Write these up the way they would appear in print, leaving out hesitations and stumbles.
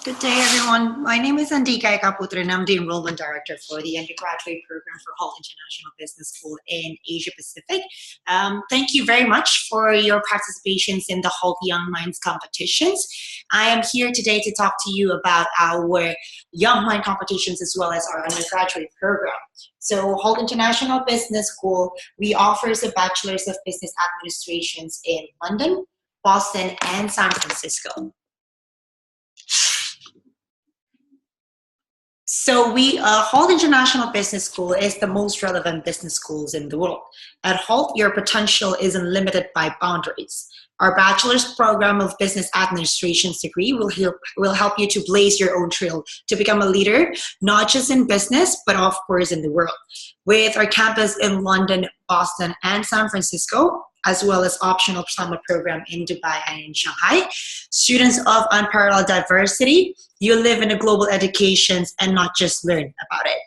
Good day, everyone. My name is Andika Kaputra, and I'm the Enrollment Director for the undergraduate program for Hult International Business School in Asia Pacific. Thank you very much for your participations in the Hult Young Minds competitions. I am here today to talk to you about our Young Mind competitions as well as our undergraduate program. So Hult International Business School, we offers a Bachelor's of Business Administrations in London, Boston, and San Francisco. So Hult International Business School is the most relevant business schools in the world. At Hult, your potential isn't limited by boundaries. Our bachelor's program of business administration's degree will help you to blaze your own trail to become a leader, not just in business, but of course in the world. With our campus in London, Boston, and San Francisco, as well as optional summer program in Dubai and in Shanghai, students of unparalleled diversity, you live in a global education and not just learn about it.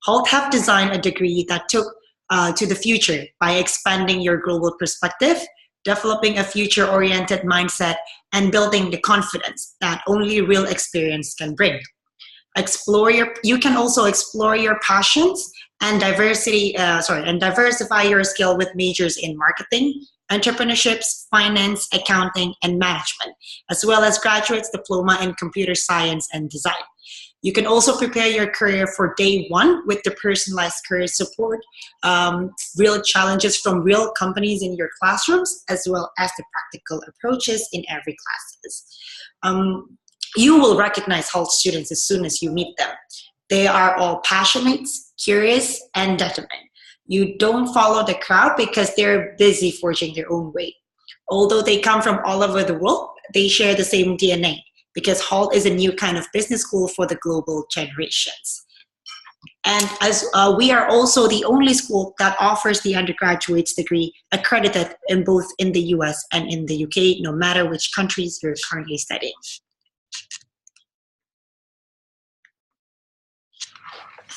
Hult have designed a degree that took to the future by expanding your global perspective, developing a future-oriented mindset, and building the confidence that only real experience can bring. You can also explore your passions and diversify your skill with majors in marketing, entrepreneurships, finance, accounting, and management, as well as graduate's diploma in computer science and design. You can also prepare your career for day one with the personalized career support, real challenges from real companies in your classrooms, as well as the practical approaches in every classes. You will recognize Hult students as soon as you meet them. They are all passionate, curious, and determined. You don't follow the crowd because they're busy forging their own way. Although they come from all over the world, they share the same DNA because Hult is a new kind of business school for the global generations. And as we are also the only school that offers the undergraduate's degree accredited in both in the US and in the UK, no matter which countries you're currently studying.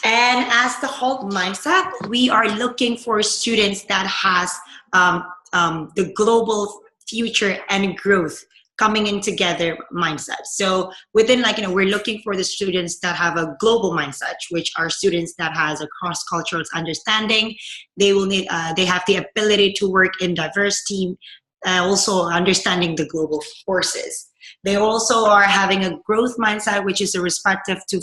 And as the Hult mindset, we are looking for students that has the global future and growth coming in together mindset. So within we're looking for the students that have a global mindset, which are students that has a cross-cultural understanding. They will need, they have the ability to work in diverse team, also understanding the global forces. They also are having a growth mindset, which is a respective to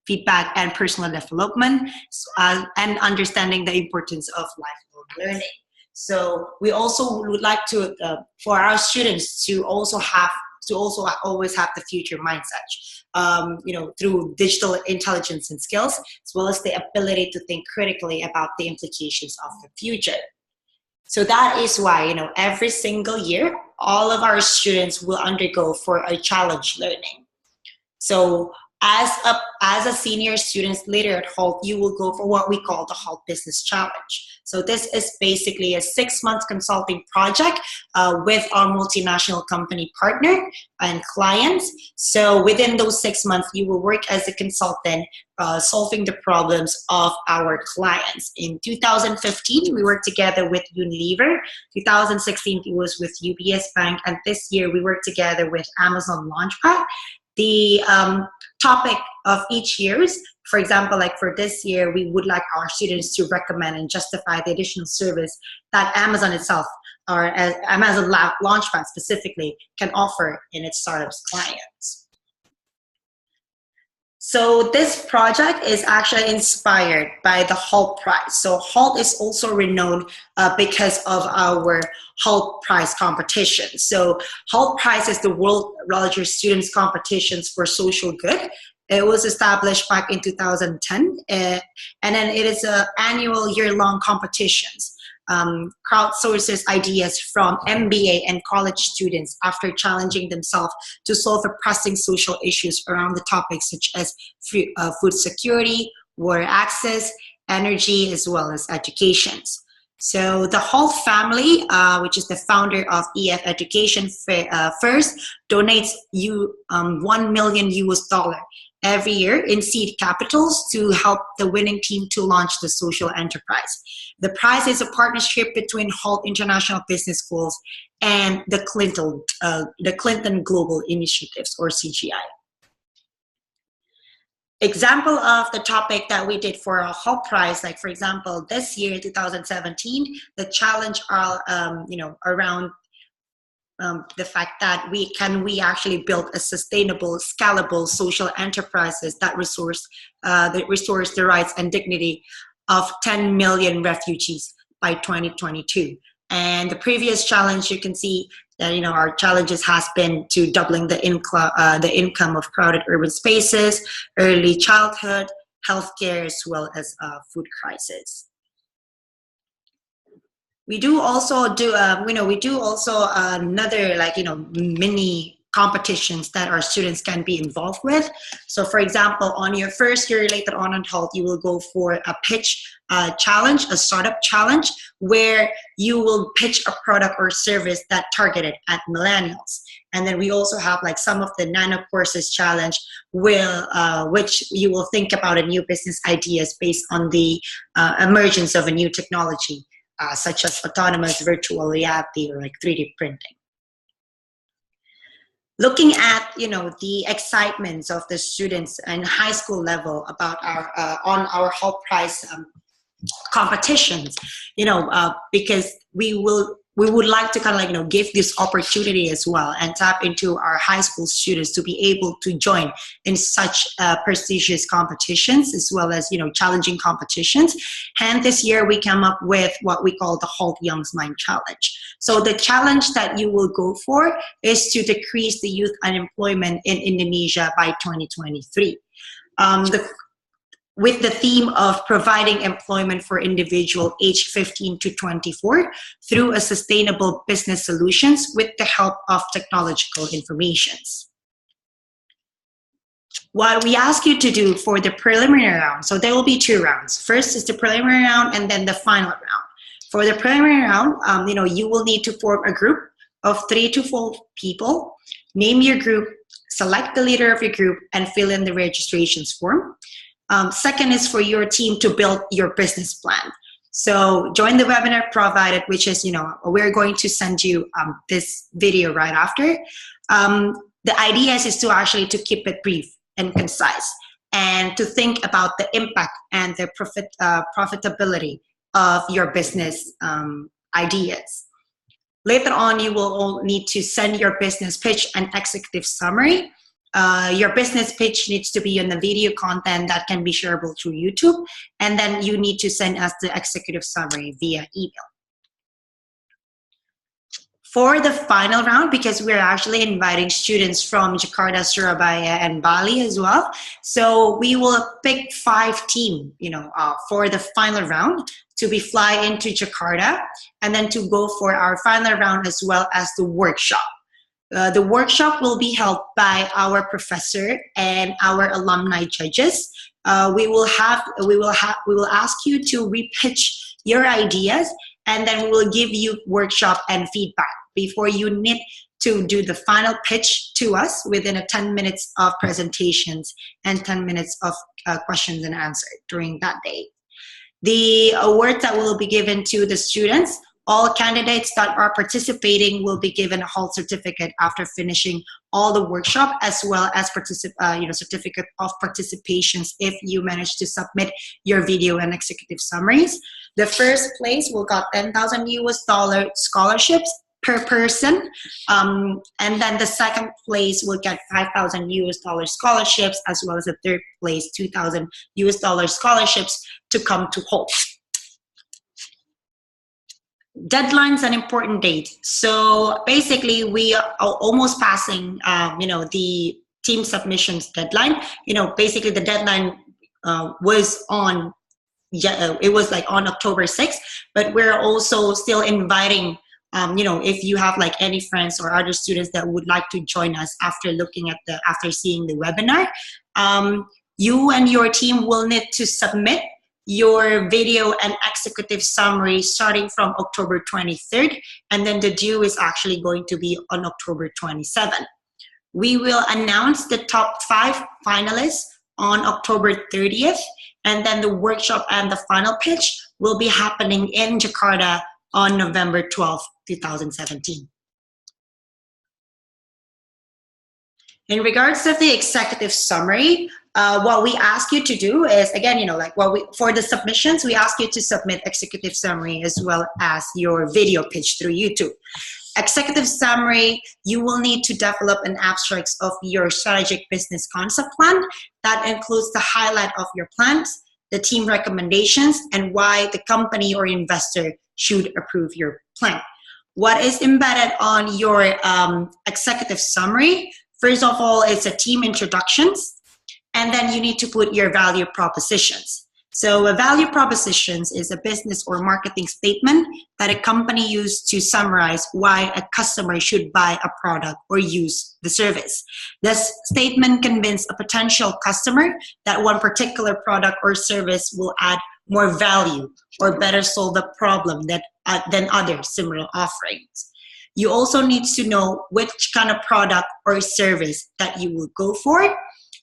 feedback and personal development, and understanding the importance of lifelong learning. So we also would like to, for our students to also always have the future mindset, through digital intelligence and skills, as well as the ability to think critically about the implications of the future. So that is why, every single year, all of our students will undergo for a challenge learning. So as a senior student leader at Hult, you will go for what we call the Hult Business Challenge. So this is basically a 6-month consulting project with our multinational company partner and clients. So within those 6 months, you will work as a consultant solving the problems of our clients. In 2015, we worked together with Unilever. 2016, it was with UBS Bank. And this year, we worked together with Amazon Launchpad. The topic of each year's, for example, like for this year, we would like our students to recommend and justify the additional service that Amazon itself, or as Amazon Launchpad specifically, can offer in its startups clients. So this project is actually inspired by the Hult Prize. So Hult is also renowned because of our Hult Prize competition. So Hult Prize is the world's largest students competitions for social good. It was established back in 2010, and then it is an annual year-long competitions. Crowdsources ideas from MBA and college students after challenging themselves to solve the pressing social issues around the topics such as food security, water access, energy, as well as education. So the Hult family, which is the founder of EF Education First, donates $1 million every year in seed capitals to help the winning team to launch the social enterprise. The prize is a partnership between Hult International Business Schools and the Clinton Global Initiatives, or CGI. example of the topic that we did for a Hult prize, like for example, this year, 2017, the challenge are, around the fact that we actually build a sustainable, scalable social enterprises that restores the rights and dignity of 10 million refugees by 2022. And the previous challenge, you can see that our challenges has been to doubling the income of crowded urban spaces, early childhood, healthcare, as well as food crisis. We do also do, another mini competitions that our students can be involved with. So for example, on your first year later on in Hult, you will go for a pitch challenge, a startup challenge, where you will pitch a product or service that targeted at millennials. And then we also have like some of the nano courses challenge, which you will think about a new business ideas based on the emergence of a new technology. Such as autonomous virtual reality or like 3D printing. Looking at the excitements of the students in high school level about our Hult prize competitions, because we would like to kind of give this opportunity as well and tap into our high school students to be able to join in such prestigious competitions as well as challenging competitions. And this year we come up with what we call the Hult Young's Mind Challenge. So the challenge that you will go for is to decrease the youth unemployment in Indonesia by 2023. With the theme of providing employment for individuals aged 15 to 24 through a sustainable business solutions with the help of technological informations. What we ask you to do for the preliminary round, so there will be 2 rounds. First is the preliminary round and then the final round. For the preliminary round, you will need to form a group of 3 to 4 people, name your group, select the leader of your group, and fill in the registrations form. Second is for your team to build your business plan. So join the webinar provided, which is, we're going to send you this video right after. The idea is to keep it brief and concise and to think about the impact and the profitability of your business ideas. Later on, you will all need to send your business pitch and executive summary. Your business pitch needs to be on the video content that can be shareable through YouTube. And then you need to send us the executive summary via email. For the final round, because we're actually inviting students from Jakarta, Surabaya, and Bali as well. So we will pick 5 teams, for the final round to be fly into Jakarta and then to go for our final round as well as the workshop. The workshop will be held by our professor and our alumni judges. We will ask you to repitch your ideas, and then we will give you workshop and feedback before you need to do the final pitch to us within 10 minutes of presentations and 10 minutes of questions and answers during that day. The awards that will be given to the students, all candidates that are participating will be given a Hult certificate after finishing all the workshop, as well as certificate of participations if you manage to submit your video and executive summaries. The first place will got $10,000 scholarships per person, and then the second place will get $5,000 scholarships, as well as the third place $2,000 scholarships to come to Hult. Deadline's an important date. So basically we are almost passing, the team submissions deadline. Basically the deadline was on, it was like on October 6th, but we're also still inviting, if you have like any friends or other students that would like to join us after seeing the webinar, you and your team will need to submit your video and executive summary starting from October 23rd, and then the due is actually going to be on October 27th. We will announce the top 5 finalists on October 30th, and then the workshop and the final pitch will be happening in Jakarta on November 12th, 2017. In regards to the executive summary, What we ask you to do is, again, like for the submissions, we ask you to submit executive summary as well as your video pitch through YouTube. Executive summary, you will need to develop an abstract of your strategic business concept plan that includes the highlight of your plans, the team recommendations, and why the company or investor should approve your plan. What is embedded on your executive summary? First of all, it's a team introductions, and then you need to put your value propositions. So a value propositions is a business or marketing statement that a company uses to summarize why a customer should buy a product or use the service. This statement convinces a potential customer that one particular product or service will add more value or better solve the problem than other similar offerings. You also need to know which kind of product or service that you will go for,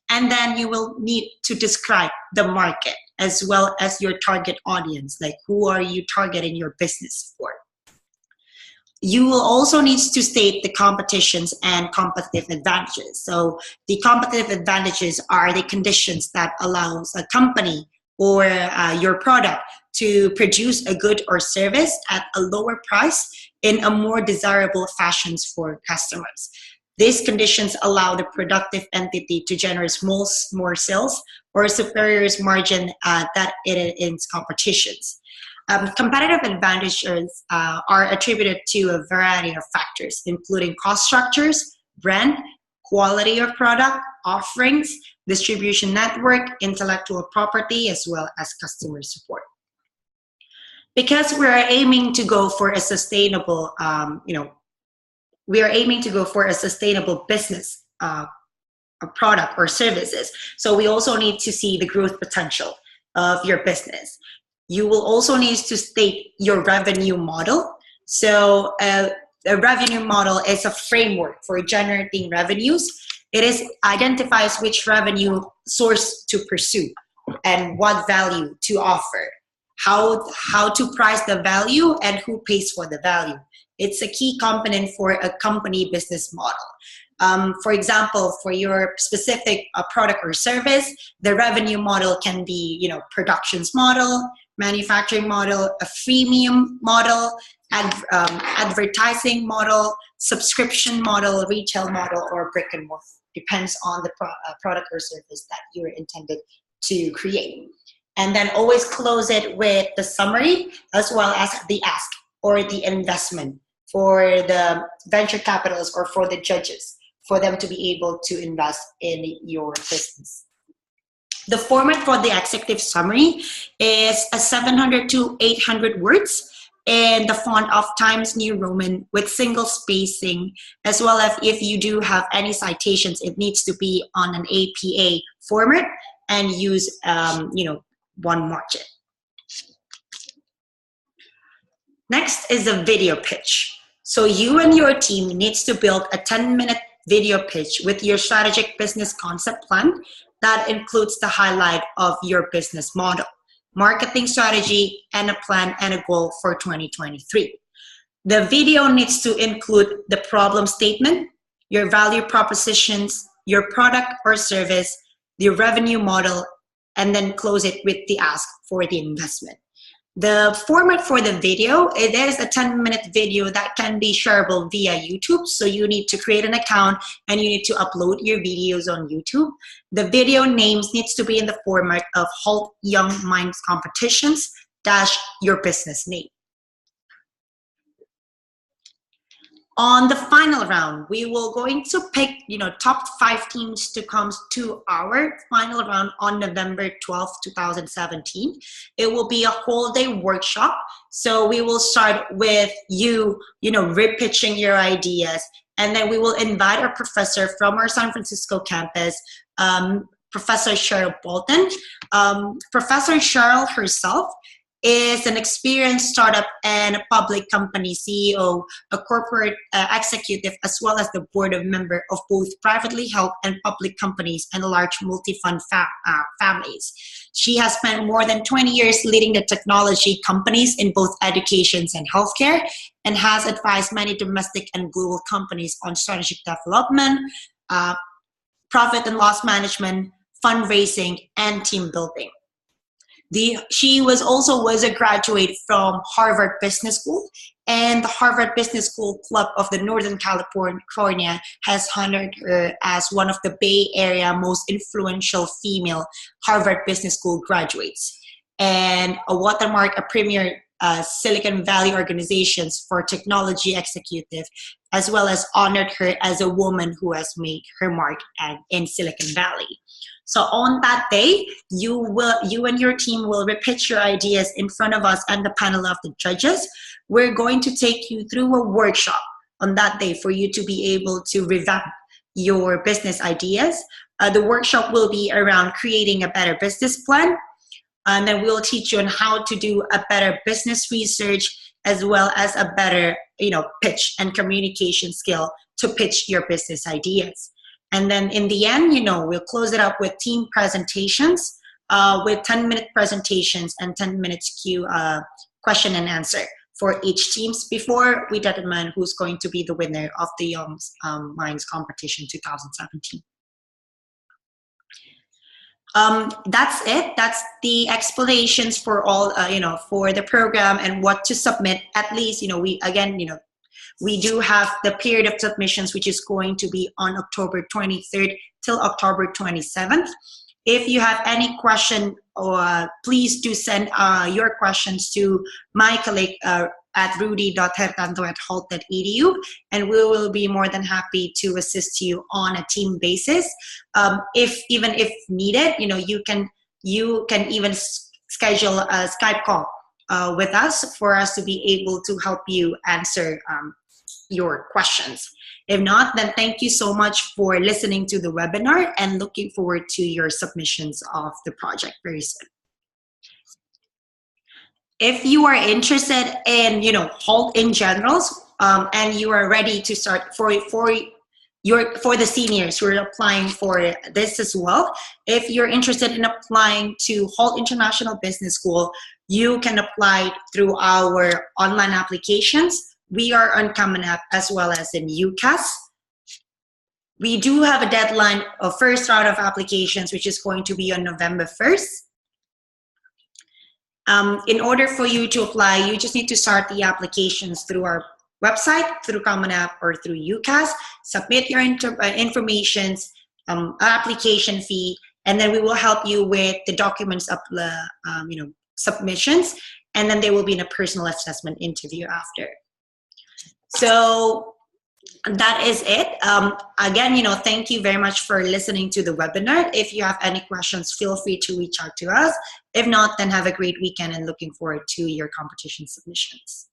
and then you will need to describe the market as well as your target audience, like who are you targeting your business for. You will also need to state the competitions and competitive advantages. So the competitive advantages are the conditions that allows a company or your product to produce a good or service at a lower price in a more desirable fashions for customers. These conditions allow the productive entity to generate more sales or superior margin that it in its competitions. Competitive advantages are attributed to a variety of factors, including cost structures, brand, quality of product, offerings, distribution network, intellectual property, as well as customer support. Because we are aiming to go for a sustainable, we are aiming to go for a sustainable business, a product or services. So we also need to see the growth potential of your business. You will also need to state your revenue model. So a revenue model is a framework for generating revenues. It identifies which revenue source to pursue and what value to offer, how to price the value, and who pays for the value. It's a key component for a company business model. For example, for your specific product or service, the revenue model can be, productions model, manufacturing model, a freemium model, advertising model, subscription model, retail model, or brick and mortar. Depends on the product or service that you're intended to create. And then always close it with the summary as well as the ask or the investment for the venture capitalists or for the judges, for them to be able to invest in your business. The format for the executive summary is a 700 to 800 words in the font of Times New Roman with single spacing, as well as if you do have any citations, it needs to be on an APA format and use, one margin. Next is a video pitch. So you and your team needs to build a 10-minute video pitch with your strategic business concept plan that includes the highlight of your business model, marketing strategy, and a plan and a goal for 2023. The video needs to include the problem statement, your value propositions, your product or service, the revenue model, and then close it with the ask for the investment. The format for the video, it is a 10-minute video that can be shareable via YouTube. So you need to create an account and you need to upload your videos on YouTube. The video names needs to be in the format of Hult Young Minds Competitions - your business name. On the final round, we will going to pick, top 5 teams to come to our final round on November 12th, 2017. It will be a whole day workshop. So we will start with you, repitching your ideas. And then we will invite our professor from our San Francisco campus, Professor Cheryl Bolton. Professor Cheryl herself is an experienced startup and a public company CEO, a corporate executive, as well as the board of member of both privately held and public companies and large multi-fund families. She has spent more than 20 years leading the technology companies in both education and healthcare, and has advised many domestic and global companies on strategic development, profit and loss management, fundraising, and team building. She was a graduate from Harvard Business School, and the Harvard Business School Club of the Northern California has honored her as one of the Bay Area most influential female Harvard Business School graduates, and a watermark, a premier Silicon Valley organizations for technology executive, as well as honored her as a woman who has made her mark in Silicon Valley. So on that day, you and your team will repitch your ideas in front of us and the panel of the judges. We're going to take you through a workshop on that day for you to be able to revamp your business ideas. The workshop will be around creating a better business plan, and then we'll teach you on how to do a better business research, as well as a better pitch and communication skill to pitch your business ideas. And then in the end, we'll close it up with team presentations with 10-minute presentations and 10 minutes question and answer for each teams before we determine who's going to be the winner of the Young Minds Competition 2017. That's it. That's the explanations for all, for the program and what to submit. At least, we do have the period of submissions, which is going to be on October 23rd till October 27th. If you have any question, please do send your questions to my colleague at rudy.hertanto@hult.edu, and we will be more than happy to assist you on a team basis. If needed, you can even schedule a Skype call with us for us to be able to help you answer your questions. If not, then thank you so much for listening to the webinar and looking forward to your submissions of the project very soon. If you are interested in, Hult in general, and you are ready to start for the seniors who are applying for this as well, if you're interested in applying to Hult International Business School, you can apply through our online applications. We are on Common App as well as in UCAS. We do have a deadline of first round of applications, which is going to be on November 1st. In order for you to apply, you just need to start the applications through our website, through Common App, or through UCAS. Submit your information, application fee, and then we will help you with the documents of the submissions, and then there will be a personal assessment interview after. So that is it. Again, thank you very much for listening to the webinar. If you have any questions, feel free to reach out to us. If not, then have a great weekend and looking forward to your competition submissions.